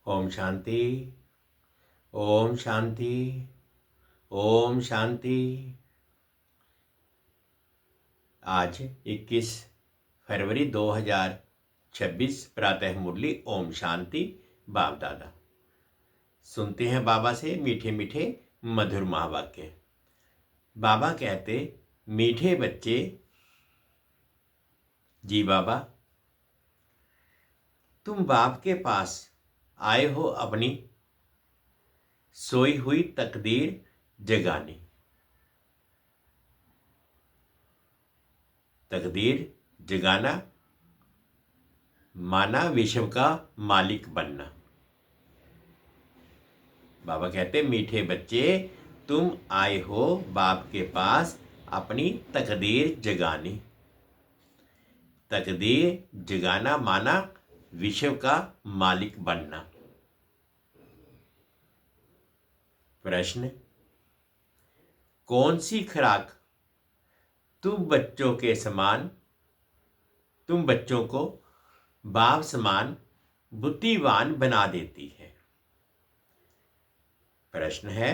ओम शांति। ओम शांति। ओम शांति। आज 21 फरवरी 2026 प्रातः मुरली ओम शांति। बाप दादा सुनते हैं बाबा से मीठे मीठे मधुर महावाक्य। बाबा कहते, मीठे बच्चे, जी बाबा, तुम बाप के पास आए हो अपनी सोई हुई तकदीर जगाने। तकदीर जगाना माना विश्व का मालिक बनना। बाबा कहते, मीठे बच्चे, तुम आए हो बाप के पास अपनी तकदीर जगाने। तकदीर जगाना माना विश्व का मालिक बनना। प्रश्न, कौन सी खुराक तुम बच्चों को बाप समान बुद्धिवान बना देती है? प्रश्न है,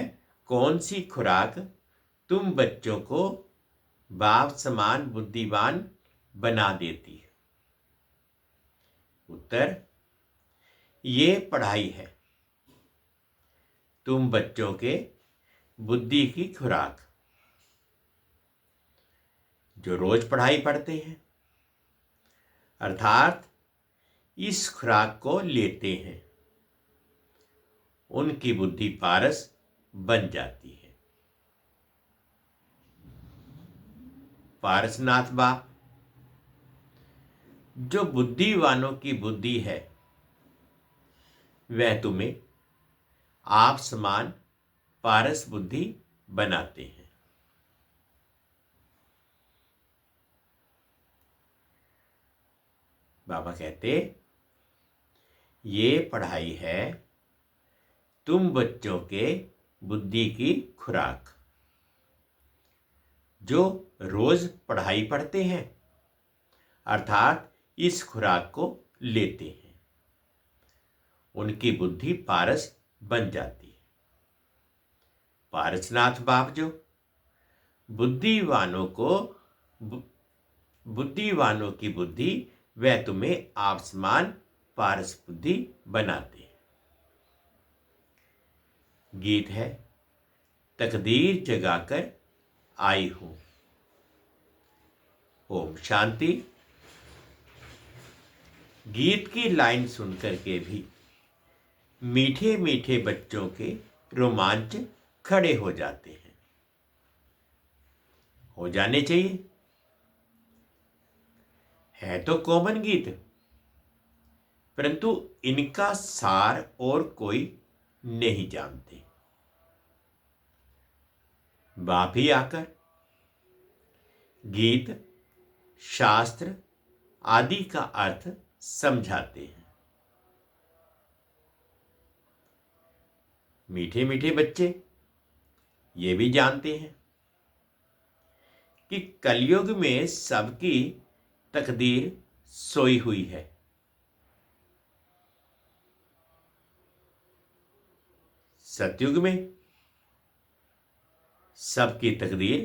कौन सी खुराक तुम बच्चों को बाप समान बुद्धिवान बना देती है? उत्तर, ये पढ़ाई है। तुम बच्चों के बुद्धि की खुराक जो रोज पढ़ाई पढ़ते हैं, अर्थात इस खुराक को लेते हैं, उनकी बुद्धि पारस बन जाती है। पारसनाथ बाप, जो बुद्धिवानों की बुद्धि है वह तुम्हें आप समान पारस बुद्धि बनाते हैं। बाबा कहते, ये पढ़ाई है तुम बच्चों के बुद्धि की खुराक जो रोज पढ़ाई पढ़ते हैं, अर्थात इस खुराक को लेते हैं, उनकी बुद्धि पारस बन जाती है। पारसनाथ बाप, जो बुद्धिवानों की बुद्धि वह तुम्हें आप समान पारस बुद्धि बनाते हैं। गीत है, तकदीर जगाकर आई हूं। ओम शांति। गीत की लाइन सुनकर के भी मीठे मीठे बच्चों के रोमांच खड़े हो जाते हैं, हो जाने चाहिए। है तो कॉमन गीत, परंतु इनका सार और कोई नहीं जानते। बाप ही आकर गीत, शास्त्र आदि का अर्थ समझाते हैं। मीठे मीठे बच्चे ये भी जानते हैं कि कलयुग में सबकी तकदीर सोई हुई है। सतयुग में सबकी तकदीर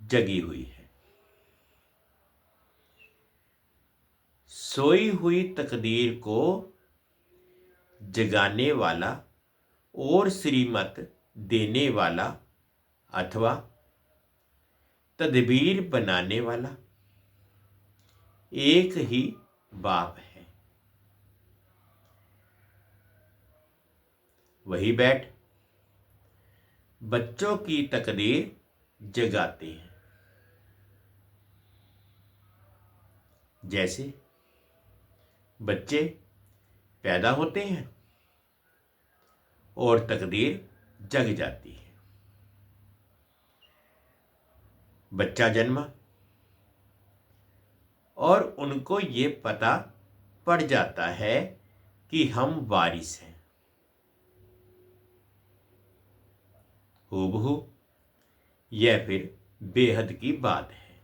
जगी हुई है। सोई हुई तकदीर को जगाने वाला और श्रीमत देने वाला अथवा तदबीर बनाने वाला एक ही बाप है। वही बैठ बच्चों की तकदीर जगाते हैं। जैसे बच्चे पैदा होते हैं और तकदीर जग जाती है। बच्चा जन्मा और उनको ये पता पड़ जाता है कि हम वारिस हैं। हूबहू यह फिर बेहद की बात है।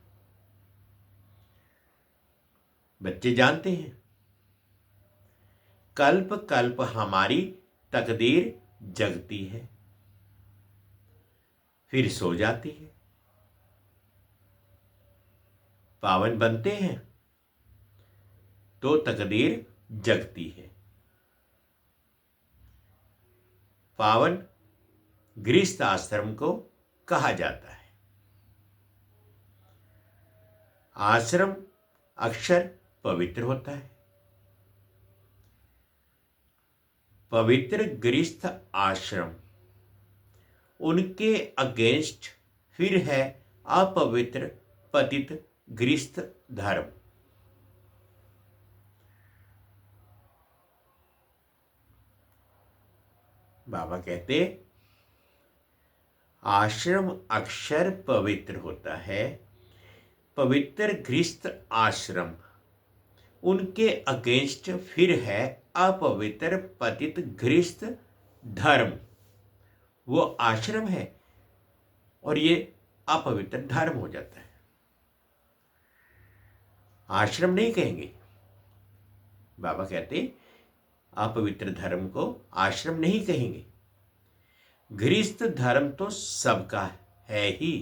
बच्चे जानते हैं कल्प कल्प हमारी तकदीर जगती है, फिर सो जाती है। पावन बनते हैं तो तकदीर जगती है। पावन गृहस्थ आश्रम को कहा जाता है। आश्रम अक्षर पवित्र होता है। पवित्र गृहस्थ आश्रम, उनके अगेंस्ट फिर है अपवित्र पतित गृहस्थ धर्म। बाबा कहते आश्रम अक्षर पवित्र होता है, पवित्र गृहस्थ आश्रम, उनके अगेंस्ट फिर है अपवित्र पतित गृहस्थ धर्म। वो आश्रम है और ये अपवित्र धर्म हो जाता है। आश्रम नहीं कहेंगे, बाबा कहते अपवित्र धर्म को आश्रम नहीं कहेंगे। गृहस्थ धर्म तो सबका है ही,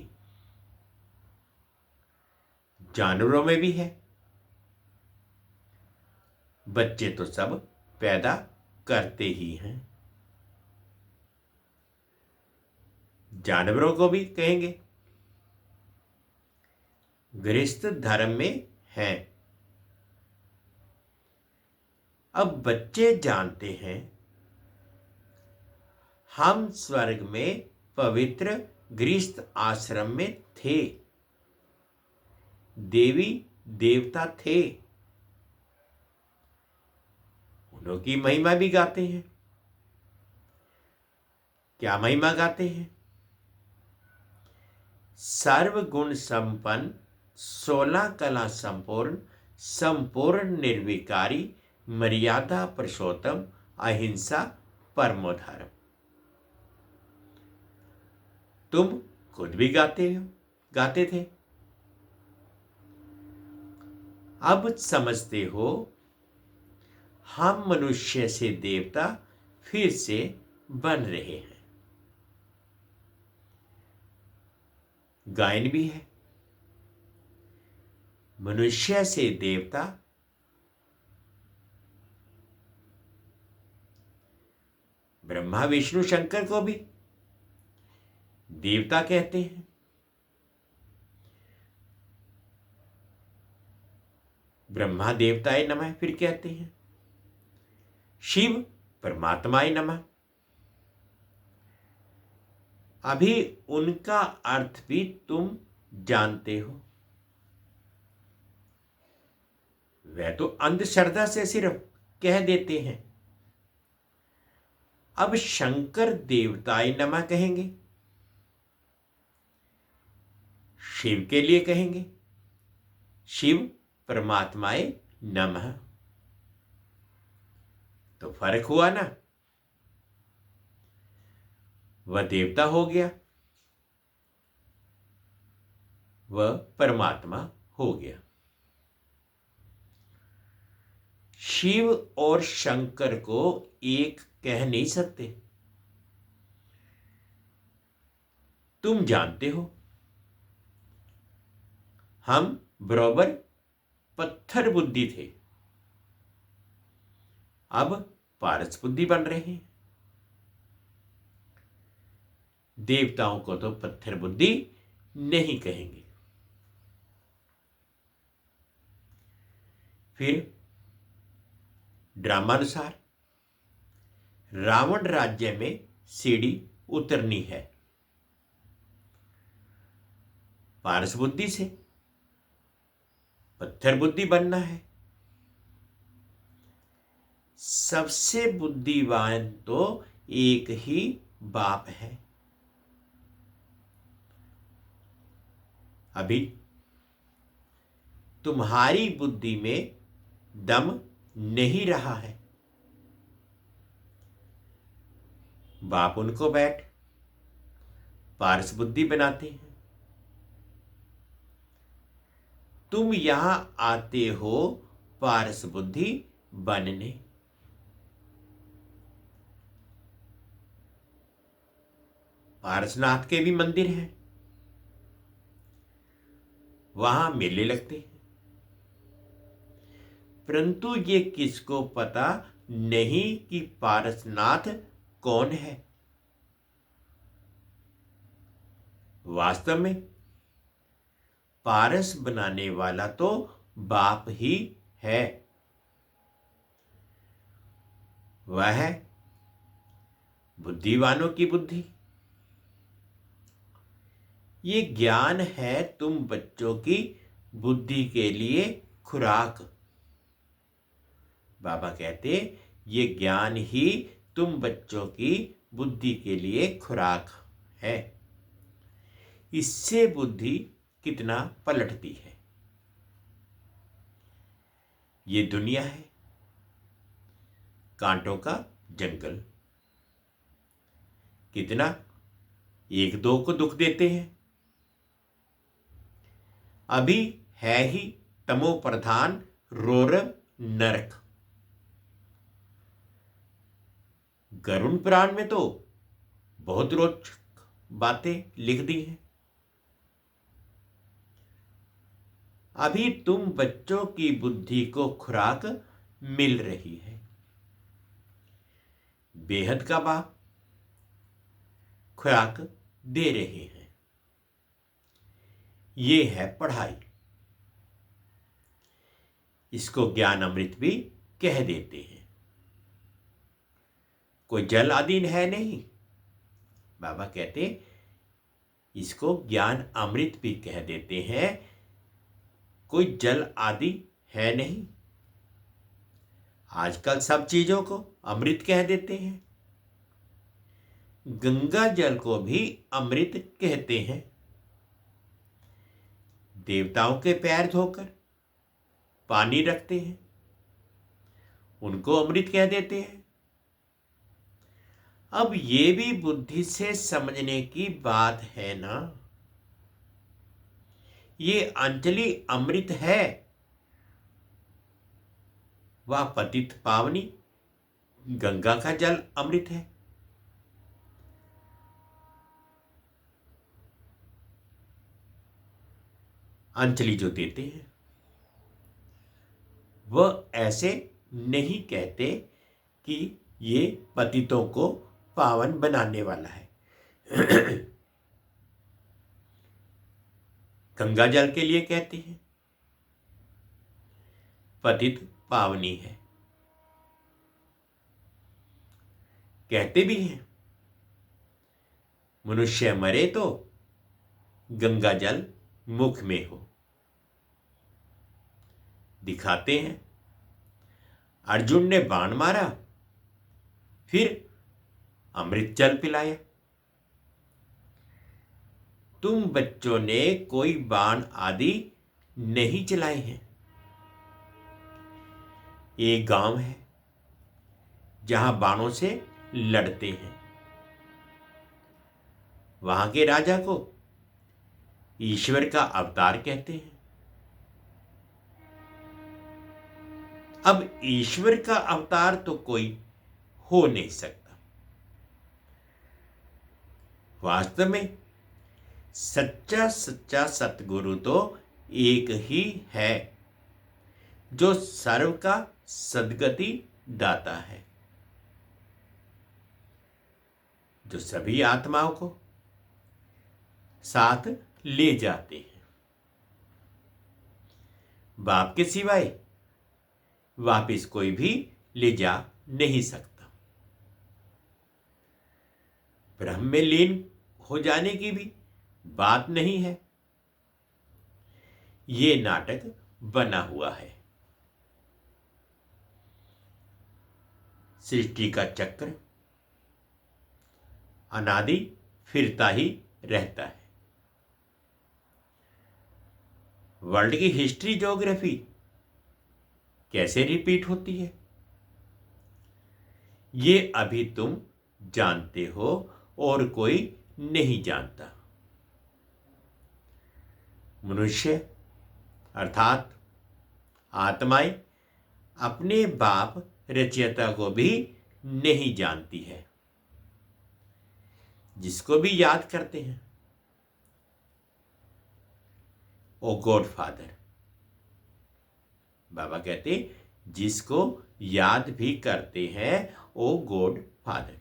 जानवरों में भी है। बच्चे तो सब पैदा करते ही हैं, जानवरों को भी कहेंगे गृहस्थ धर्म में है। अब बच्चे जानते हैं हम स्वर्ग में पवित्र गृहस्थ आश्रम में थे, देवी देवता थे, उनकी महिमा भी गाते हैं। क्या महिमा गाते हैं? सर्वगुण संपन्न, 16 कला संपूर्ण, संपूर्ण निर्विकारी, मर्यादा पुरुषोत्तम, अहिंसा परमो धर्म। तुम खुद भी गाते थे। अब समझते हो हम मनुष्य से देवता फिर से बन रहे हैं। गायन भी है, मनुष्य से देवता, ब्रह्मा विष्णु शंकर को भी देवता कहते हैं। ब्रह्मा देवताय नमः फिर कहते हैं, शिव परमात्माय नमः। अभी उनका अर्थ भी तुम जानते हो। वह तो अंधश्रद्धा से सिर्फ कह देते हैं। अब शंकर देवताय नमः कहेंगे, शिव के लिए कहेंगे शिव परमात्माय नमः। तो फर्क हुआ ना, वह देवता हो गया, वह परमात्मा हो गया। शिव और शंकर को एक कह नहीं सकते। तुम जानते हो हम बराबर पत्थर बुद्धि थे, अब पारस बुद्धि बन रहे हैं। देवताओं को तो पत्थर बुद्धि नहीं कहेंगे। फिर ड्रामानुसार रावण राज्य में सीढ़ी उतरनी है, पारस बुद्धि से पत्थर बुद्धि बनना है। सबसे बुद्धिमान तो एक ही बाप है। अभी तुम्हारी बुद्धि में दम नहीं रहा है। बाप उनको बैठ पारस बुद्धि बनाते हैं। तुम यहां आते हो पारस बुद्धि बनने। पारसनाथ के भी मंदिर हैं, वहां मेले लगते हैं, परंतु ये किसको पता नहीं कि पारसनाथ कौन है। वास्तव में पारस बनाने वाला तो बाप ही है। वह है बुद्धिवानों की बुद्धि। ये ज्ञान है तुम बच्चों की बुद्धि के लिए खुराक। बाबा कहते ये ज्ञान ही तुम बच्चों की बुद्धि के लिए खुराक है। इससे बुद्धि कितना पलटती है। ये दुनिया है कांटों का जंगल, कितना एक दो को दुख देते हैं। अभी है ही तमो प्रधान रोरव नरक। गरुण पुराण में तो बहुत रोचक बातें लिख दी हैं। अभी तुम बच्चों की बुद्धि को खुराक मिल रही है। बेहद का बाप खुराक दे रहे हैं। ये है पढ़ाई। इसको ज्ञान अमृत भी कह देते हैं। कोई जल आदि है नहीं। बाबा कहते इसको ज्ञान अमृत भी कह देते हैं। कोई जल आदि है नहीं। आजकल सब चीजों को अमृत कह देते हैं। गंगा जल को भी अमृत कहते हैं। देवताओं के पैर धोकर पानी रखते हैं, उनको अमृत कह देते हैं। अब ये भी बुद्धि से समझने की बात है ना। ये अंजलि अमृत है, वह पतित पावनी गंगा का जल अमृत है। अंजलि जो देते हैं वह ऐसे नहीं कहते कि ये पतितों को पावन बनाने वाला है। गंगा जल के लिए कहते हैं पतित पावनी है। कहते भी हैं मनुष्य मरे तो गंगा जल मुख में हो। दिखाते हैं अर्जुन ने बाण मारा, फिर अमृत जल पिलाया। तुम बच्चों ने कोई बाण आदि नहीं चलाए हैं। एक गांव है जहां बाणों से लड़ते हैं। वहां के राजा को ईश्वर का अवतार कहते हैं। अब ईश्वर का अवतार तो कोई हो नहीं सकता। वास्तव में सच्चा सच्चा सतगुरु तो एक ही है जो सर्व का सद्गति दाता है, जो सभी आत्माओं को साथ ले जाते हैं। बाप के सिवाय वापिस कोई भी ले जा नहीं सकता। ब्रह्म में लीन हो जाने की भी बात नहीं है। ये नाटक बना हुआ है। सृष्टि का चक्र अनादि फिरता ही रहता है। वर्ल्ड की हिस्ट्री ज्योग्राफी कैसे रिपीट होती है, ये अभी तुम जानते हो और कोई नहीं जानता। मनुष्य अर्थात आत्माएं अपने बाप रचयिता को भी नहीं जानती है। जिसको भी याद करते हैं, ओ गॉड फादर। बाबा कहते जिसको याद भी करते हैं ओ गॉड फादर।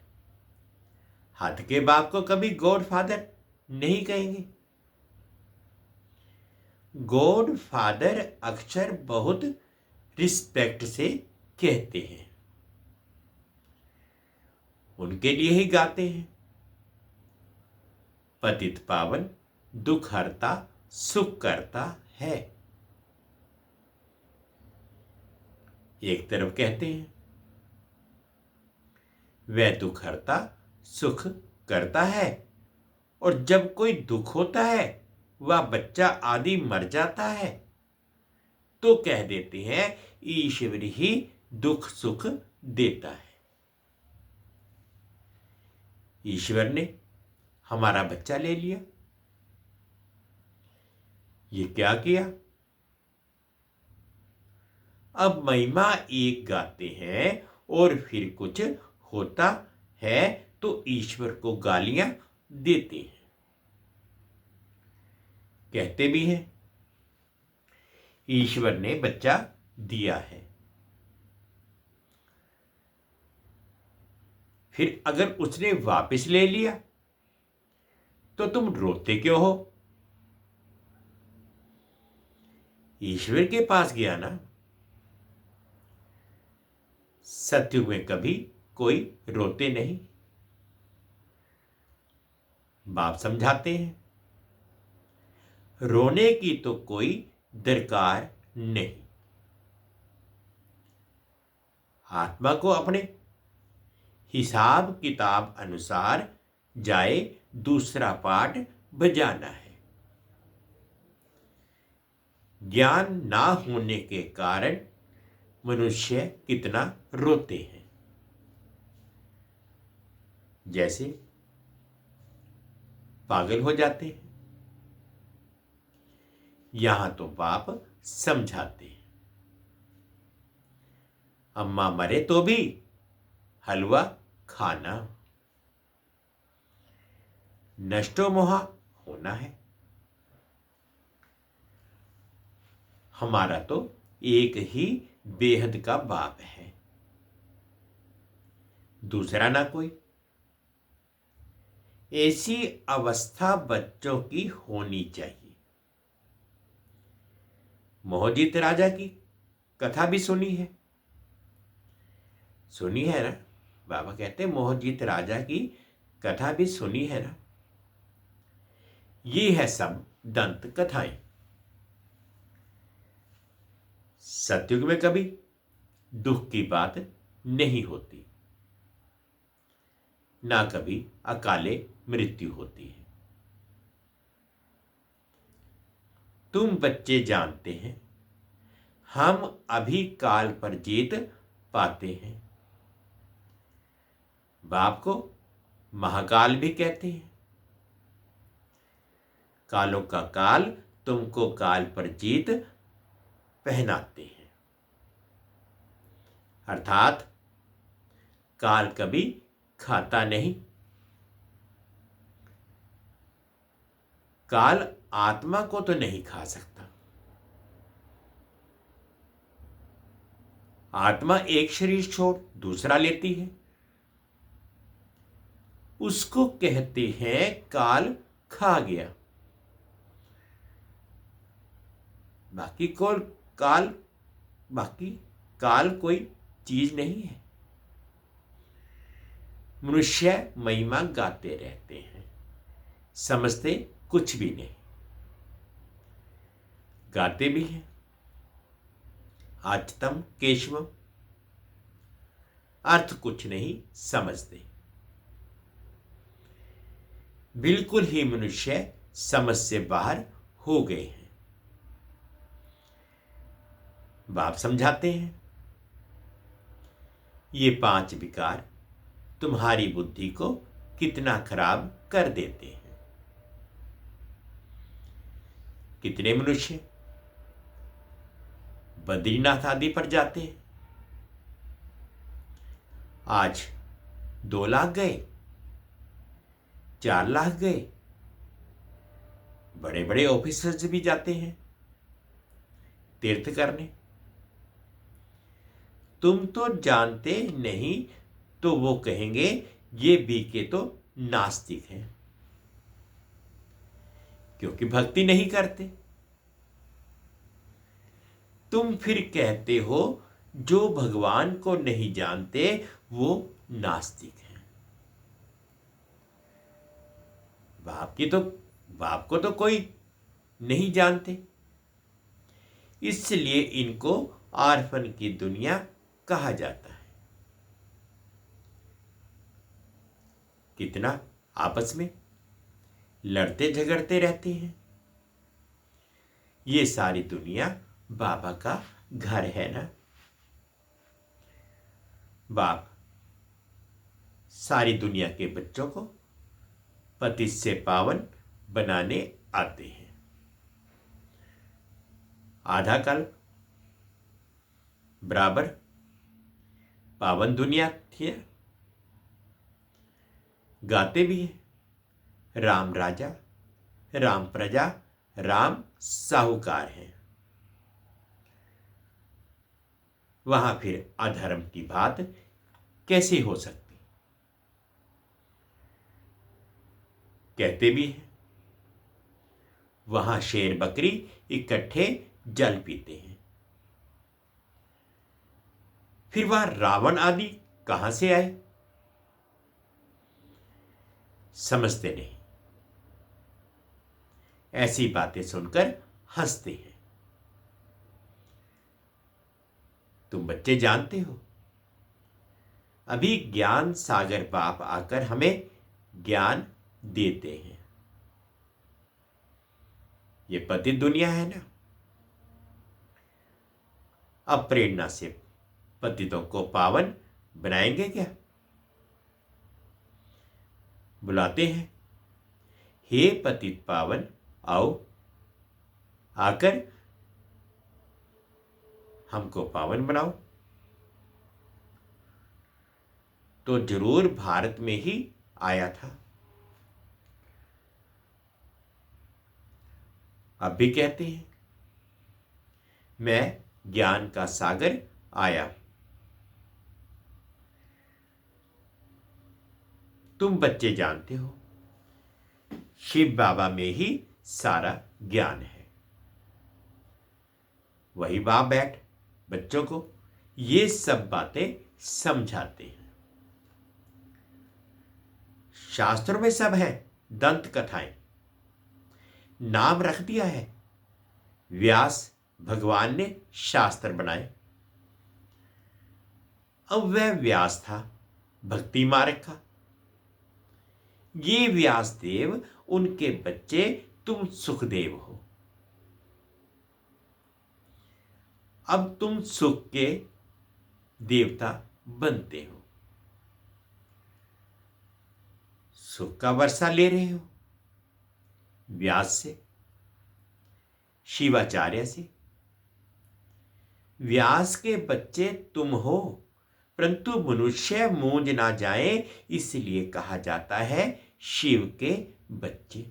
हाथ के बाप को कभी गॉड फादर नहीं कहेंगे। गॉड फादर अक्सर बहुत रिस्पेक्ट से कहते हैं, उनके लिए ही गाते हैं। पतित पावन दुख हरता सुख करता है। एक तरफ कहते हैं वह दुख हरता सुख करता है, और जब कोई दुख होता है वह बच्चा आदि मर जाता है तो कह देते हैं ईश्वर ही दुख सुख देता है। ईश्वर ने हमारा बच्चा ले लिया, ये क्या किया? अब महिमा एक गाते हैं और फिर कुछ होता है तो ईश्वर को गालियां देते हैं। कहते भी हैं ईश्वर ने बच्चा दिया है, फिर अगर उसने वापस ले लिया तो तुम रोते क्यों हो? ईश्वर के पास गया ना। सत्युग में कभी कोई रोते नहीं। बाप समझाते हैं रोने की तो कोई दरकार नहीं। आत्मा को अपने हिसाब किताब अनुसार जाए दूसरा पाठ बजाना है। ज्ञान ना होने के कारण मनुष्य कितना रोते हैं। जैसे पागल हो जाते हैं। यहां तो बाप समझाते हैं अम्मा मरे तो भी हलवा खाना, नष्टो मोहा होना है। हमारा तो एक ही बेहद का बाप है, दूसरा ना कोई। ऐसी अवस्था बच्चों की होनी चाहिए। मोहजीत राजा की कथा भी सुनी है? सुनी है ना? बाबा कहते मोहजीत राजा की कथा भी सुनी है ना? ये है सब दंत कथाएं। सतयुग में कभी दुख की बात नहीं होती, ना कभी अकाले मृत्यु होती है। तुम बच्चे जानते हैं हम अभी काल पर जीत पाते हैं। बाप को महाकाल भी कहते हैं। कालों का काल तुमको काल पर जीत पहनाते हैं। अर्थात काल कभी खाता नहीं। काल आत्मा को तो नहीं खा सकता। आत्मा एक शरीर छोड़ दूसरा लेती है, उसको कहते हैं काल खा गया। बाकी काल कोई चीज नहीं है। मनुष्य महिमा गाते रहते हैं, समझते कुछ भी नहीं। गाते भी हैं आचतम केशवम, अर्थ कुछ नहीं समझते। बिल्कुल ही मनुष्य समझ से बाहर हो गए हैं। बाप समझाते हैं ये 5 विकार तुम्हारी बुद्धि को कितना खराब कर देते हैं। कितने मनुष्य बद्रीनाथ आदि पर जाते हैं, आज 2 लाख गए, 4 लाख गए। बड़े बड़े ऑफिसर्स भी जाते हैं तीर्थ करने। तुम तो जानते नहीं तो वो कहेंगे ये बीके तो नास्तिक हैं, क्योंकि भक्ति नहीं करते। तुम फिर कहते हो जो भगवान को नहीं जानते वो नास्तिक हैं। बाप को तो कोई नहीं जानते, इसलिए इनको आर्फन की दुनिया कहा जाता है। कितना आपस में लड़ते झगड़ते रहते हैं। ये सारी दुनिया बाबा का घर है ना। बाप सारी दुनिया के बच्चों को पतित से पावन बनाने आते हैं। आधा कल्प बराबर पावन दुनिया थी। गाते भी हैं राम राजा, राम प्रजा, राम साहूकार हैं। वहां फिर अधर्म की बात कैसे हो सकती? कहते भी हैं वहां शेर बकरी इकट्ठे जल पीते हैं। फिर वह रावण आदि कहां से आए? समझते नहीं। ऐसी बातें सुनकर हंसते हैं। तुम बच्चे जानते हो, अभी ज्ञान सागर बाप आकर हमें ज्ञान देते हैं। ये पतित दुनिया है ना। अब प्रेरणा से पतितों को पावन बनाएंगे क्या? बुलाते हैं, हे पतित पावन आओ, आकर हमको पावन बनाओ। तो जरूर भारत में ही आया था। अब भी कहते हैं मैं ज्ञान का सागर आया। तुम बच्चे जानते हो शिव बाबा में ही सारा ज्ञान है। वही बाप बैठ बच्चों को ये सब बातें समझाते हैं। शास्त्रों में सब है, दंत कथाएं। नाम रख दिया है, व्यास भगवान ने शास्त्र बनाए। अब वह व्यास था भक्ति मार्ग का। ये व्यासदेव उनके बच्चे तुम सुखदेव हो। अब तुम सुख के देवता बनते हो। सुख का वर्षा ले रहे हो व्यास से, शिवाचार्य से। व्यास के बच्चे तुम हो, परंतु मनुष्य मूंज ना जाए इसलिए कहा जाता है शिव के बच्चे।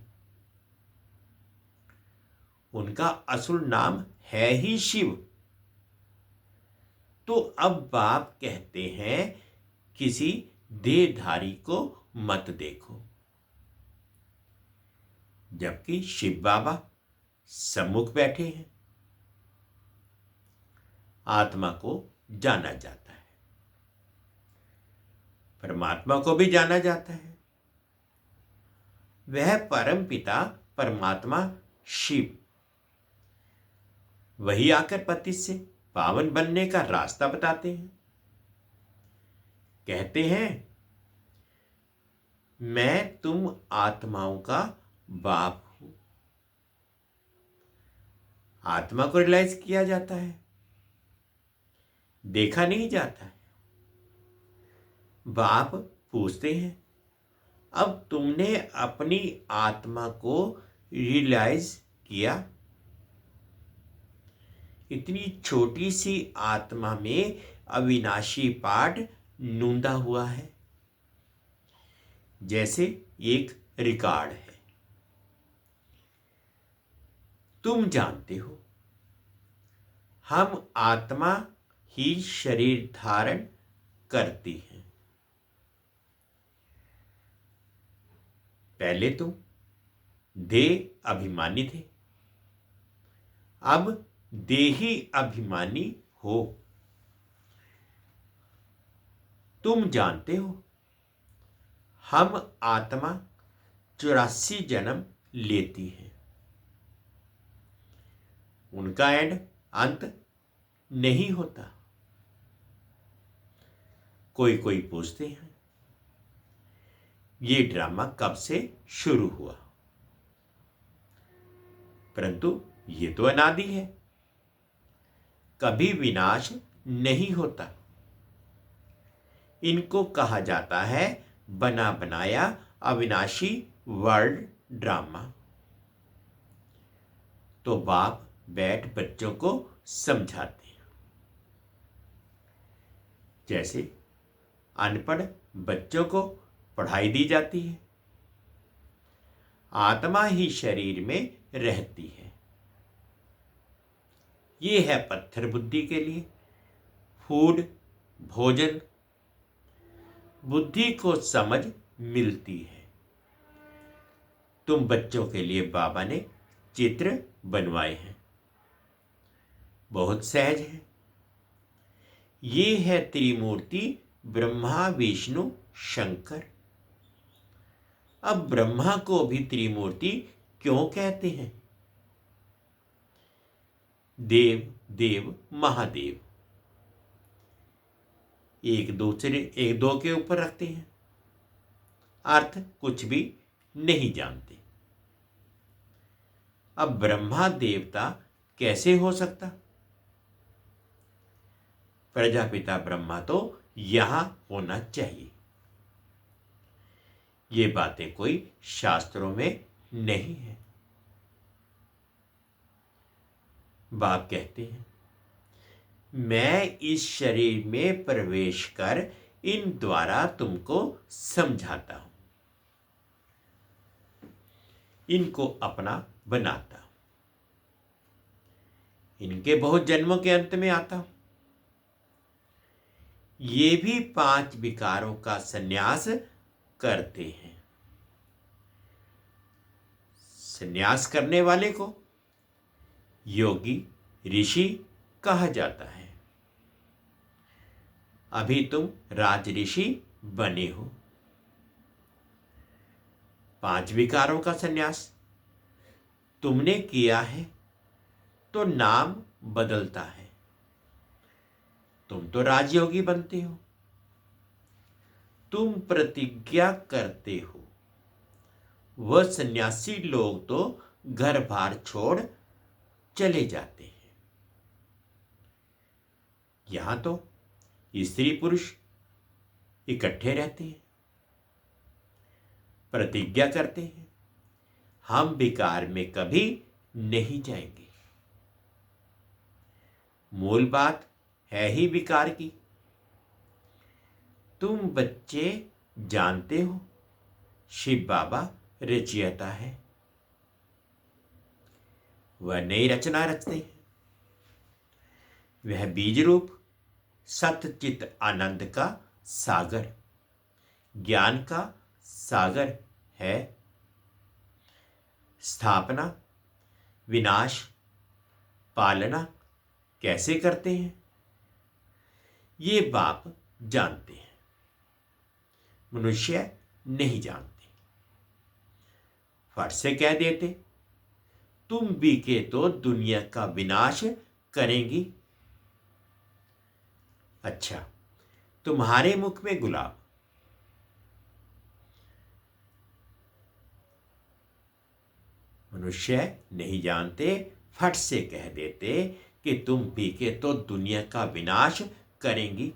उनका असुल नाम है ही शिव। तो अब बाप कहते हैं किसी देहधारी को मत देखो, जबकि शिव बाबा सम्मुख बैठे हैं। आत्मा को जाना जाता है, परमात्मा को भी जाना जाता है। वह परम पिता परमात्मा शिव, वही आकर पति से पावन बनने का रास्ता बताते हैं। कहते हैं मैं तुम आत्माओं का बाप हूं। आत्मा को रियलाइज किया जाता है, देखा नहीं जाता है। बाप पूछते हैं अब तुमने अपनी आत्मा को रियलाइज किया? इतनी छोटी सी आत्मा में अविनाशी पाठ नूंदा हुआ है। जैसे एक रिकॉर्ड है। तुम जानते हो हम आत्मा ही शरीर धारण करती है। पहले तुम देह अभिमानी थे, अब देही अभिमानी हो। तुम जानते हो हम आत्मा 84 जन्म लेती है, उनका अंत नहीं होता। कोई कोई पूछते हैं ये ड्रामा कब से शुरू हुआ, परंतु ये तो अनादि है, कभी विनाश नहीं होता। इनको कहा जाता है बना बनाया अविनाशी वर्ल्ड ड्रामा। तो बाप बैठ बच्चों को समझाते हैं। जैसे अनपढ़ बच्चों को पढ़ाई दी जाती है, आत्मा ही शरीर में रहती है। ये है पत्थर बुद्धि के लिए फूड, भोजन। बुद्धि को समझ मिलती है। तुम बच्चों के लिए बाबा ने चित्र बनवाए हैं, बहुत सहज है। ये है त्रिमूर्ति ब्रह्मा विष्णु शंकर। अब ब्रह्मा को भी त्रिमूर्ति क्यों कहते हैं? देव देव महादेव एक दो के ऊपर रखते हैं, अर्थ कुछ भी नहीं जानते। अब ब्रह्मा देवता कैसे हो सकता? प्रजापिता ब्रह्मा तो यहां होना चाहिए। ये बातें कोई शास्त्रों में नहीं है। बाप कहते हैं मैं इस शरीर में प्रवेश कर इन द्वारा तुमको समझाता हूं, इनको अपना बनाता हूं, इनके बहुत जन्मों के अंत में आता हूं। ये भी 5 विकारों का संन्यास करते हैं। संन्यास करने वाले को योगी ऋषि कहा जाता है। अभी तुम राज ऋषि बने हो। 5 विकारों का संन्यास तुमने किया है तो नाम बदलता है। तुम तो राजयोगी बनते हो। तुम प्रतिज्ञा करते हो। वह सन्यासी लोग तो घर बार छोड़ चले जाते हैं। यहां तो स्त्री पुरुष इकट्ठे रहते हैं, प्रतिज्ञा करते हैं हम विकार में कभी नहीं जाएंगे। मूल बात है ही विकार की। तुम बच्चे जानते हो शिव बाबा रचयिता है, वह नई रचना रचते हैं। वह बीज रूप सतचित आनंद का सागर, ज्ञान का सागर है। स्थापना, विनाश, पालना कैसे करते हैं ये बाप जानते हैं, मनुष्य नहीं जानते। फट से कह देते तुम भी के तो दुनिया का विनाश करेंगी। अच्छा, तुम्हारे मुख में गुलाब, मनुष्य नहीं जानते, फट से कह देते कि तुम भी के तो दुनिया का विनाश करेंगी।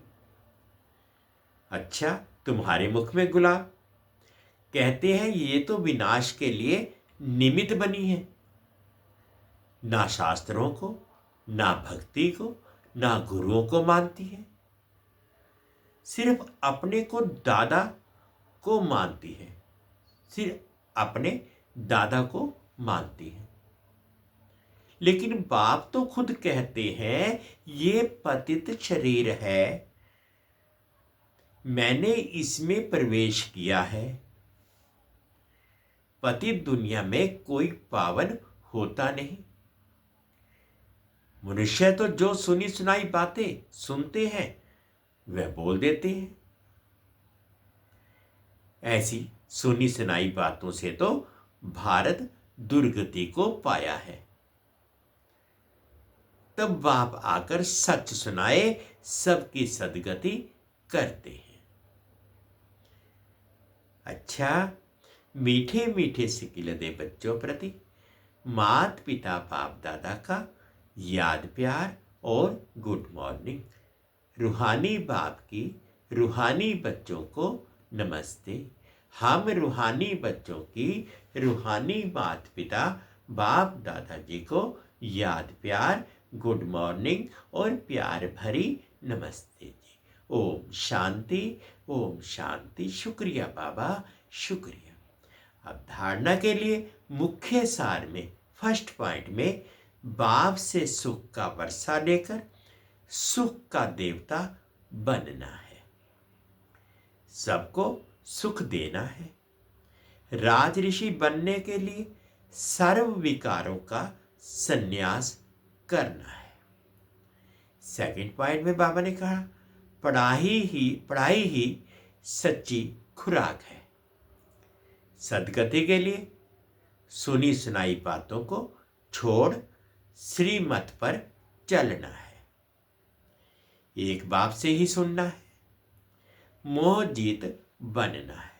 अच्छा, तुम्हारे मुख में गुलाब, कहते हैं ये तो विनाश के लिए निमित्त बनी है। ना शास्त्रों को, ना भक्ति को, ना गुरुओं को मानती है, सिर्फ अपने को दादा को मानती है, सिर्फ अपने दादा को मानती हैं। लेकिन बाप तो खुद कहते हैं ये पतित शरीर है, मैंने इसमें प्रवेश किया है। पतित दुनिया में कोई पावन होता नहीं। मनुष्य तो जो सुनी सुनाई बातें सुनते हैं वह बोल देते हैं। ऐसी सुनी सुनाई बातों से तो भारत दुर्गति को पाया है। तब बाप आकर सच सुनाए, सबकी सदगति करते हैं। अच्छा, मीठे मीठे सिकिलदे बच्चों प्रति मात पिता बाप दादा का याद प्यार और गुड मॉर्निंग। रूहानी बाप की रूहानी बच्चों को नमस्ते। हम रूहानी बच्चों की रूहानी मात पिता बाप दादाजी को याद प्यार, गुड मॉर्निंग और प्यार भरी नमस्ते जी। ओम शांति, ओम शांति। शुक्रिया बाबा, शुक्रिया। अब धारणा के लिए मुख्य सार में फर्स्ट पॉइंट में बाप से सुख का वर्षा लेकर सुख का देवता बनना है, सबको सुख देना है। राज ऋषि बनने के लिए सर्व विकारों का संन्यास करना है। सेकंड पॉइंट में बाबा ने कहा पढ़ाई ही सच्ची खुराक है। सदगति के लिए सुनी सुनाई बातों को छोड़ श्रीमत पर चलना है। एक बाप से ही सुनना है, मोह जीत बनना है।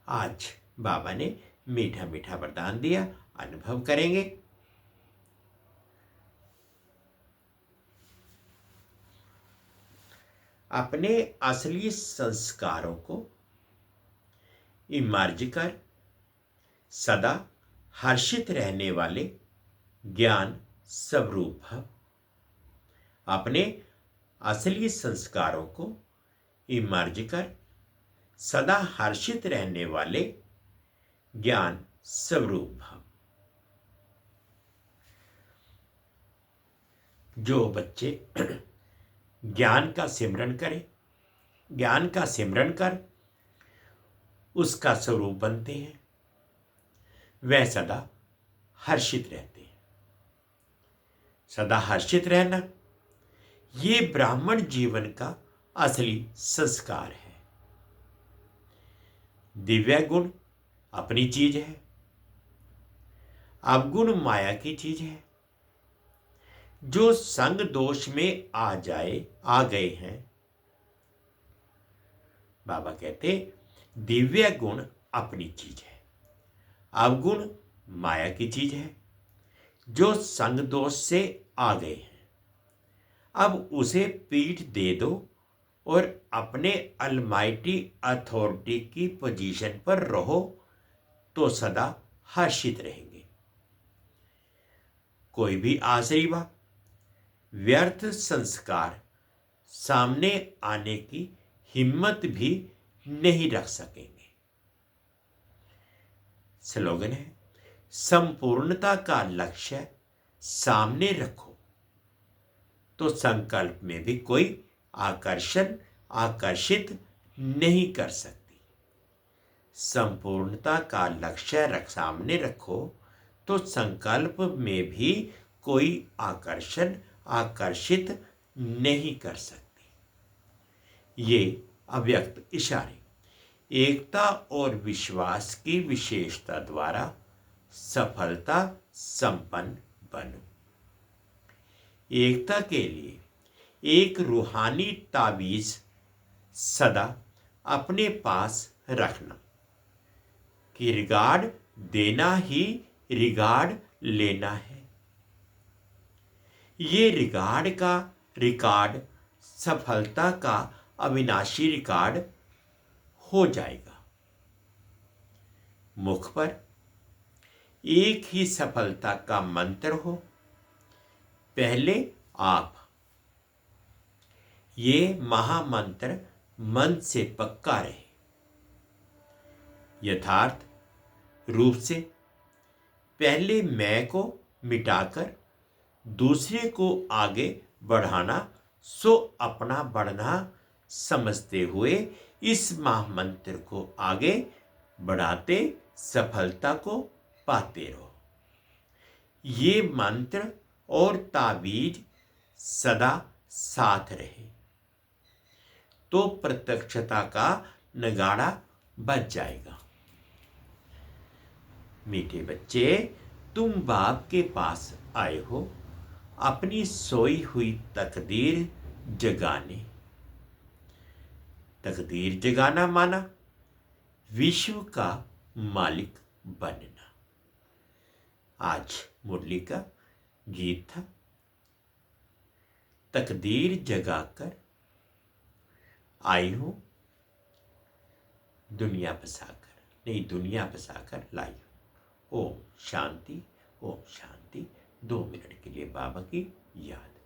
आज बाबा ने मीठा मीठा वरदान दिया, अनुभव करेंगे। अपने असली संस्कारों को इमर्ज कर सदा हर्षित रहने वाले ज्ञान स्वरूप भव। अपने असली संस्कारों को इमर्ज कर सदा हर्षित रहने वाले ज्ञान स्वरूप भव। जो बच्चे ज्ञान का सिमरन करें, ज्ञान का सिमरन कर उसका स्वरूप बनते हैं, वह सदा हर्षित रहते हैं। सदा हर्षित रहना ये ब्राह्मण जीवन का असली संस्कार है। दिव्य गुण अपनी चीज है, अवगुण माया की चीज है। जो संग दोष में आ गए हैं, बाबा कहते दिव्य गुण अपनी चीज है, अवगुण माया की चीज है। जो संग दोष से आ गए हैं, अब उसे पीठ दे दो और अपने अलमाइटी अथॉरिटी की पोजीशन पर रहो तो सदा हर्षित रहेंगे। कोई भी आश्रिवा व्यर्थ संस्कार सामने आने की हिम्मत भी नहीं रख सकेंगे। स्लोगन है, संपूर्णता का लक्ष्य सामने रखो तो संकल्प में भी कोई आकर्षित नहीं कर सकती। संपूर्णता का लक्ष्य सामने रखो तो संकल्प में भी कोई आकर्षित नहीं कर सकती। ये अव्यक्त इशारे एकता और विश्वास की विशेषता द्वारा सफलता संपन्न बनो। एकता के लिए एक रूहानी ताबीज सदा अपने पास रखना कि रिगार्ड देना ही रिगार्ड लेना है। ये रिकॉर्ड सफलता का अविनाशी रिकॉर्ड हो जाएगा। मुख पर एक ही सफलता का मंत्र हो, पहले आप। ये महामंत्र मन से पक्का रहे। यथार्थ रूप से पहले मैं को मिटाकर दूसरे को आगे बढ़ाना, सो अपना बढ़ना समझते हुए इस महामंत्र को आगे बढ़ाते सफलता को पाते रहो। ये मंत्र और ताबीज सदा साथ रहे तो प्रत्यक्षता का नगाड़ा बज जाएगा। मीठे बच्चे, तुम बाप के पास आए हो अपनी सोई हुई तकदीर जगाने। तकदीर जगाना माना विश्व का मालिक बनना। आज मुरली का गीत था, तकदीर जगाकर आई हूं दुनिया बसाकर, नहीं दुनिया बसाकर लाई हूं। ओम शांति, ओम शांति। 2 मिनट के लिए बाबा की याद।